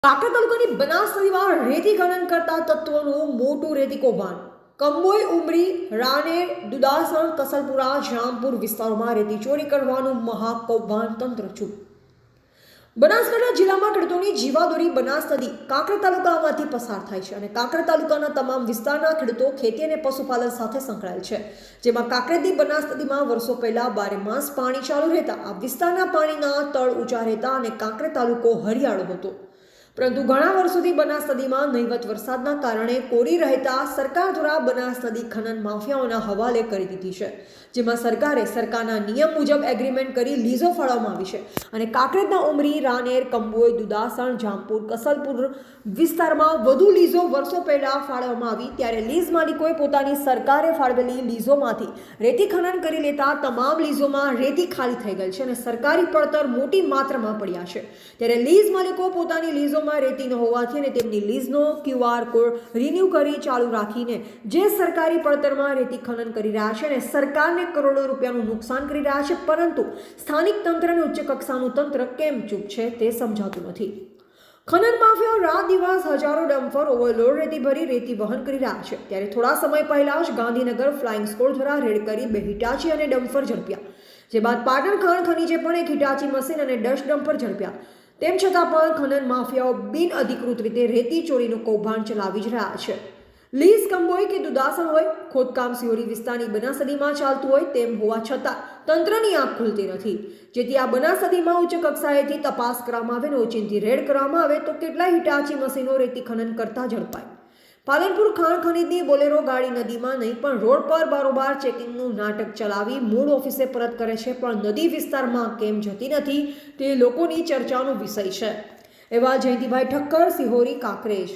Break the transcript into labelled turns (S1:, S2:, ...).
S1: કાંકરા તાલુકાની બનાસ નદીમાં રેતી ખનન કરતા તત્વોનું મોટું રેતી કૌભાંડ. કંબોઈ, ઉમરી, રાનેર, દુદાસણ, કસલપુરા, જામપુર વિસ્તારોમાં રેતી ચોરી કરવાનું મહાકૌભાંડ તંત્ર ચૂપ. બનાસકાંઠા જિલ્લામાં ખેડૂતોની જીવાદોરી બનાસ નદી કાંકરા તાલુકામાંથી પસાર થાય છે અને કાંકરા તાલુકાના તમામ વિસ્તારના ખેડૂતો ખેતી અને પશુપાલન સાથે સંકળાયેલ છે. જેમાં કાંકરેથી બનાસ નદીમાં વર્ષો પહેલા 12 માસ પાણી ચાલુ રહેતા આ વિસ્તારના પાણીના તળ ઊંચા રહેતા અને કાંકરા તાલુકો હરિયાળો હતો. પરંતુ ઘણા વર્ષોથી બનાસ નદીમાં નહીવત વરસાદના કારણે કોરી રહેતા સરકાર દ્વારા બનાસ નદી ખનન માફિયાઓના હવાલે કરી દીધી છે. જેમાં સરકારના નિયમ મુજબ એગ્રીમેન્ટ કરી લીઝો ફાળવવામાં આવી છે અને કાંકરેજના ઉમરી, રાનેર, કંબોઈ, દુદાસણ, જામપુર, કસલપુર વિસ્તારમાં વધુ લીઝો વર્ષો પહેલા ફાળવવામાં આવી. ત્યારે લીઝ માલિકોએ પોતાની સરકારે ફાળવેલી લીઝોમાંથી રેતી ખનન કરી લેતા તમામ લીઝોમાં રેતી ખાલી થઈ ગઈ છે અને સરકારી પડતર મોટી માત્રામાં પડ્યા છે. ત્યારે લીઝ માલિકો પોતાની લીઝોમાં રેતી ન હોવાથી અને તેમની લીઝનો QR કોડ રિન્યુ કરી ચાલુ રાખીને જે સરકારી પડતરમાં રેતી ખનન કરી રહ્યા છે અને સરકારને કરોડો રૂપિયાનું નુકસાન કરી રહ્યા છે. પરંતુ સ્થાનિક તંત્ર અને ઉચ્ચ કક્ષાનું તંત્ર કેમ ચૂપ છે તે સમજાતું નથી. ખનન માફિયાઓ રાત દિવસ હજારો ડમ્પર ઓવરલોડ રેતી ભરી રેતી વહન કરી રહ્યા છે. ત્યારે થોડા સમય પહેલા જ ગાંધીનગર ફ્લાઇંગ સ્કોડ દ્વારા રેડ કરી 2 હિટાચી અને ડમ્પર ઝડપ્યા. જે બાદ પાટણ ખાણ ખનીજે પણ 1 હિટાચી મશીન અને 10 ડમ્પર ઝડપ્યા. તેમ છતાં પણ ખનન માફિયાઓ બિનઅધિકૃત રીતે રેતી ચોરીનું કૌભાંડ ચલાવી જ રહ્યા છે. લીઝ કંબોઈ કે દુદાસણ હોય, ખોદકામ સિહોરી વિસ્તારની બનાસ નદીમાં ચાલતું હોય તેમ હોવા છતાં તંત્રની આંખ ખુલતી નથી. જેથી આ બનાસ નદીમાં ઉચ્ચ કક્ષાએથી તપાસ કરવામાં આવે અને ઓચિંતી રેડ કરવામાં આવે તો કેટલાય હિટાચી મશીનો રેતી ખનન કરતા ઝડપાય. પાલનપુર ખાણ ખનીજની બોલેરો ગાડી નદીમાં નહીં પણ રોડ પર બારોબાર ચેકિંગનું નાટક ચલાવી મૂળ ઓફિસે પરત કરે છે, પણ નદી વિસ્તારમાં કેમ જતી નથી તે લોકોની ચર્ચાનો વિષય છે. એવા જયંતિભાઈ ઠક્કર, સિહોરી, કાંકરેજ.